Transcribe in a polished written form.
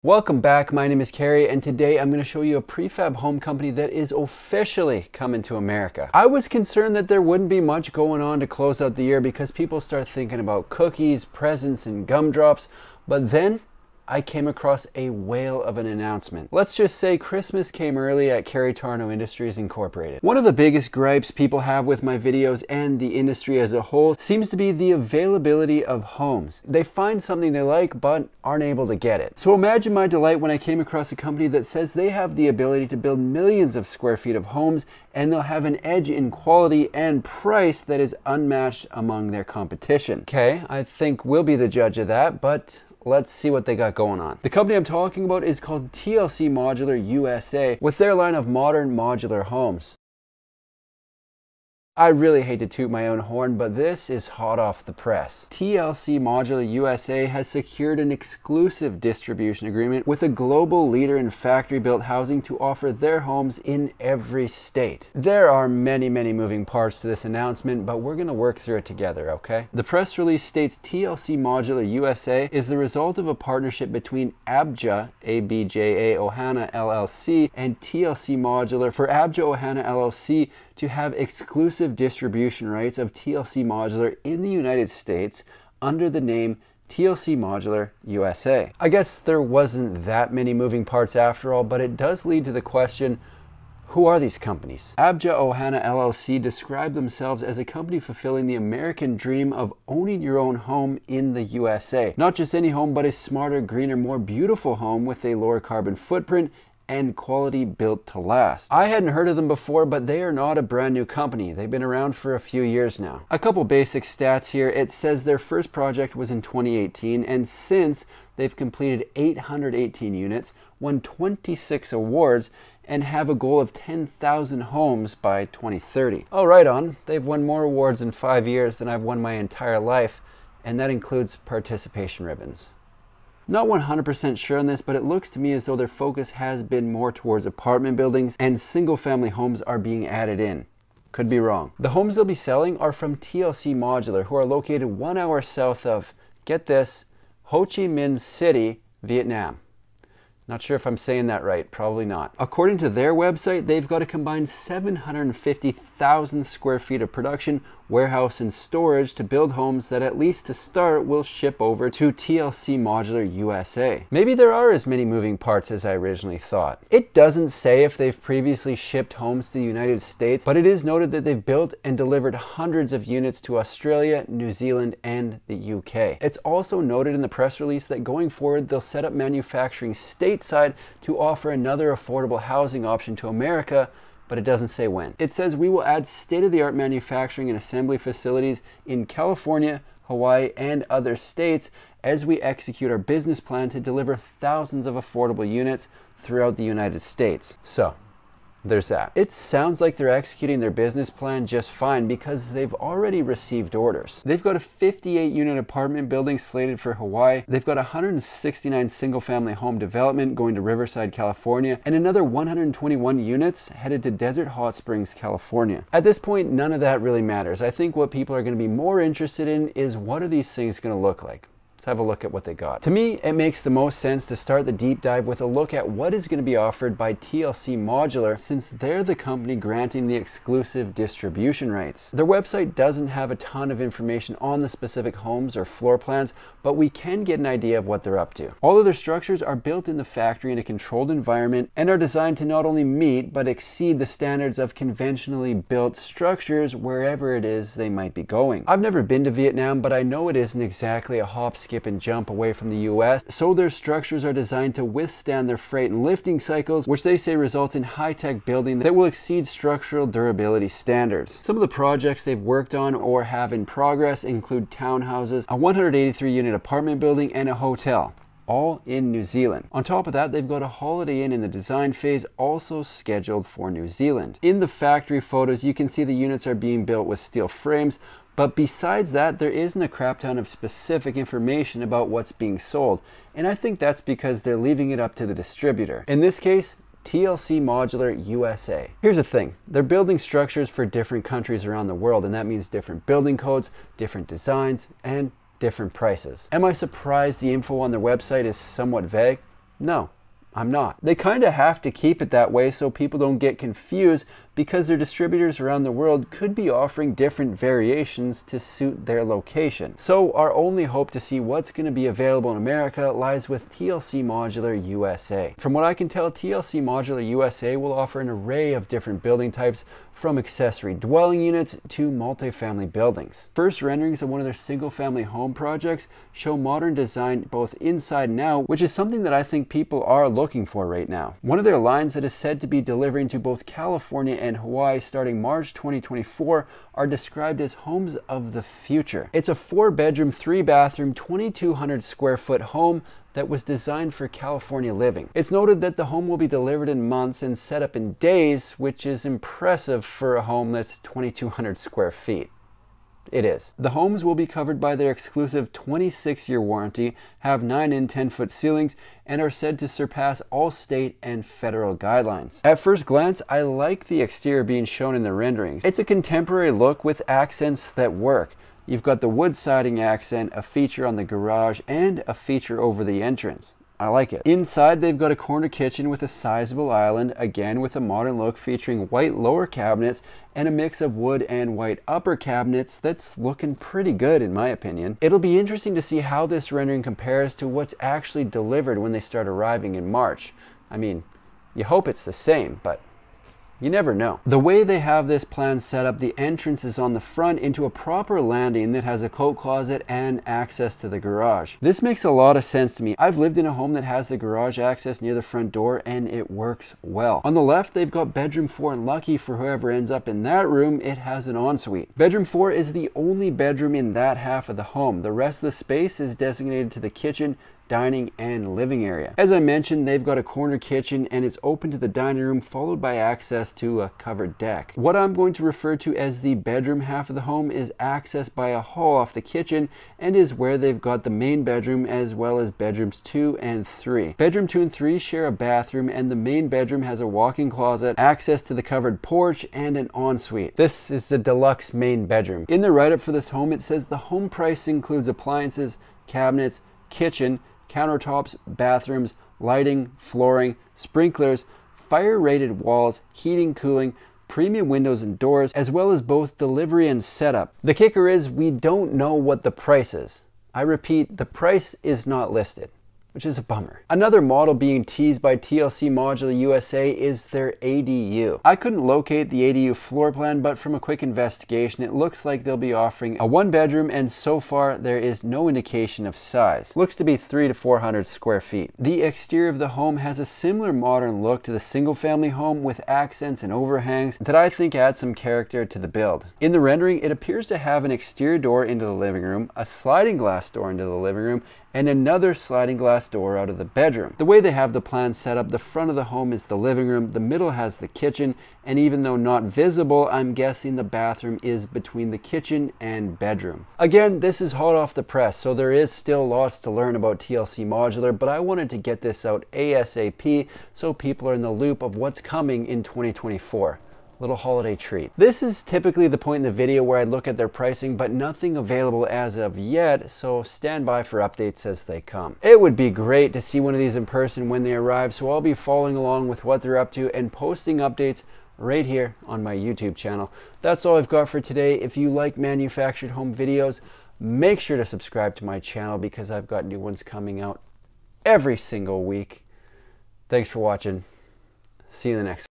Welcome back, my name is Carrie, and today I'm going to show you a prefab home company that is officially coming to America. I was concerned that there wouldn't be much going on to close out the year because people start thinking about cookies, presents, and gumdrops, but then I came across a whale of an announcement. Let's just say Christmas came early at Carrie Tarno Industries Incorporated. One of the biggest gripes people have with my videos and the industry as a whole seems to be the availability of homes. They find something they like but aren't able to get it. So imagine my delight when I came across a company that says they have the ability to build millions of square feet of homes and they'll have an edge in quality and price that is unmatched among their competition. Okay, I think we'll be the judge of that, but let's see what they got going on. The company I'm talking about is called TLC Modular USA with their line of modern modular homes. I really hate to toot my own horn, but this is hot off the press. TLC Modular USA has secured an exclusive distribution agreement with a global leader in factory-built housing to offer their homes in every state. There are many moving parts to this announcement, but we're going to work through it together, okay? The press release states TLC Modular USA is the result of a partnership between ABJA, A-B-J-A Ohana LLC, and TLC Modular for ABJA Ohana LLC to have exclusive distribution rights of TLC Modular in the United States under the name TLC Modular USA. I guess there wasn't that many moving parts after all, but it does lead to the question, who are these companies? ABJA Ohana LLC described themselves as a company fulfilling the American dream of owning your own home in the USA. Not just any home, but a smarter, greener, more beautiful home with a lower carbon footprint and quality built to last. I hadn't heard of them before, but they are not a brand new company. They've been around for a few years now. A couple basic stats here. It says their first project was in 2018, and since they've completed 818 units, won 26 awards, and have a goal of 10,000 homes by 2030. Oh, right on. They've won more awards in 5 years than I've won my entire life, and that includes participation ribbons. Not 100% sure on this, but it looks to me as though their focus has been more towards apartment buildings and single-family homes are being added in. Could be wrong. The homes they'll be selling are from TLC Modular, who are located 1 hour south of, get this, Ho Chi Minh City, Vietnam. Not sure if I'm saying that right, probably not. According to their website, they've got a combined 750,000 square feet of production, warehouse, and storage to build homes that at least to start will ship over to TLC Modular USA. Maybe there are as many moving parts as I originally thought. It doesn't say if they've previously shipped homes to the United States, but it is noted that they've built and delivered hundreds of units to Australia, New Zealand, and the UK. It's also noted in the press release that going forward, they'll set up manufacturing stateside to offer another affordable housing option to America, but it doesn't say when. It says we will add state-of-the-art manufacturing and assembly facilities in California, Hawaii, and other states as we execute our business plan to deliver thousands of affordable units throughout the United States. So, there's that. It sounds like they're executing their business plan just fine because they've already received orders. They've got a 58 unit apartment building slated for Hawaii. They've got 169 single family home development going to Riverside, California, and another 121 units headed to Desert Hot Springs, California. At this point, none of that really matters. I think what people are going to be more interested in is what are these things going to look like? Let's have a look at what they got. To me, it makes the most sense to start the deep dive with a look at what is going to be offered by TLC Modular since they're the company granting the exclusive distribution rights. Their website doesn't have a ton of information on the specific homes or floor plans, but we can get an idea of what they're up to. All of their structures are built in the factory in a controlled environment and are designed to not only meet but exceed the standards of conventionally built structures wherever it is they might be going. I've never been to Vietnam, but I know it isn't exactly a hop, skip, and jump away from the US, so their structures are designed to withstand their freight and lifting cycles, which they say results in high-tech building that will exceed structural durability standards. Some of the projects they've worked on or have in progress include townhouses, a 183 unit apartment building, and a hotel, all in New Zealand. On top of that, they've got a Holiday Inn in the design phase also scheduled for New Zealand. In the factory photos, you can see the units are being built with steel frames, but besides that, there isn't a crap ton of specific information about what's being sold, and I think that's because they're leaving it up to the distributor. In this case, TLC Modular USA. Here's the thing, they're building structures for different countries around the world, and that means different building codes, different designs, and different prices. Am I surprised the info on their website is somewhat vague? No, I'm not. They kind of have to keep it that way so people don't get confused, because their distributors around the world could be offering different variations to suit their location. So our only hope to see what's going to be available in America lies with TLC Modular USA. From what I can tell, TLC Modular USA will offer an array of different building types, from accessory dwelling units to multifamily buildings. First renderings of one of their single-family home projects show modern design both inside and out, which is something that I think people are looking for right now. One of their lines that is said to be delivering to both California and Hawaii starting March 2024 are described as homes of the future. It's a 4-bedroom, 3-bathroom, 2,200 square foot home that was designed for California living. It's noted that the home will be delivered in months and set up in days, which is impressive for a home that's 2,200 square feet. It is. The homes will be covered by their exclusive 26-year warranty, have 9 and 10-foot ceilings, and are said to surpass all state and federal guidelines. At first glance, I like the exterior being shown in the renderings. It's a contemporary look with accents that work. You've got the wood siding accent, a feature on the garage, and a feature over the entrance. I like it. Inside, they've got a corner kitchen with a sizable island, again with a modern look, featuring white lower cabinets and a mix of wood and white upper cabinets that's looking pretty good in my opinion. It'll be interesting to see how this rendering compares to what's actually delivered when they start arriving in March. I mean, you hope it's the same, but you never know. The way they have this plan set up, the entrance is on the front into a proper landing that has a coat closet and access to the garage. This makes a lot of sense to me. I've lived in a home that has the garage access near the front door and it works well. On the left, they've got bedroom 4, and lucky for whoever ends up in that room, it has an ensuite. Bedroom 4 is the only bedroom in that half of the home. The rest of the space is designated to the kitchen, dining, and living area. As I mentioned, they've got a corner kitchen and it's open to the dining room, followed by access to a covered deck. What I'm going to refer to as the bedroom half of the home is accessed by a hall off the kitchen and is where they've got the main bedroom as well as bedrooms 2 and 3. Bedroom 2 and 3 share a bathroom, and the main bedroom has a walk-in closet, access to the covered porch, and an ensuite. This is the deluxe main bedroom. In the write-up for this home, it says the home price includes appliances, cabinets, kitchen, countertops, bathrooms, lighting, flooring, sprinklers, fire-rated walls, heating, cooling, premium windows and doors, as well as both delivery and setup. The kicker is we don't know what the price is. I repeat, the price is not listed, which is a bummer. Another model being teased by TLC Modular USA is their ADU. I couldn't locate the ADU floor plan, but from a quick investigation, it looks like they'll be offering a 1-bedroom, and so far there is no indication of size. Looks to be 300 to 400 square feet. The exterior of the home has a similar modern look to the single-family home, with accents and overhangs that I think add some character to the build. In the rendering, it appears to have an exterior door into the living room, a sliding glass door into the living room, and another sliding glass door out of the bedroom. The way they have the plan set up, the front of the home is the living room, the middle has the kitchen, and even though not visible, I'm guessing the bathroom is between the kitchen and bedroom. Again, this is hot off the press, so there is still lots to learn about TLC Modular, but I wanted to get this out ASAP so people are in the loop of what's coming in 2024. Little holiday treat. This is typically the point in the video where I look at their pricing, but nothing available as of yet, so stand by for updates as they come. It would be great to see one of these in person when they arrive, so I'll be following along with what they're up to and posting updates right here on my YouTube channel. That's all I've got for today. If you like manufactured home videos, make sure to subscribe to my channel because I've got new ones coming out every single week. Thanks for watching. See you in the next one.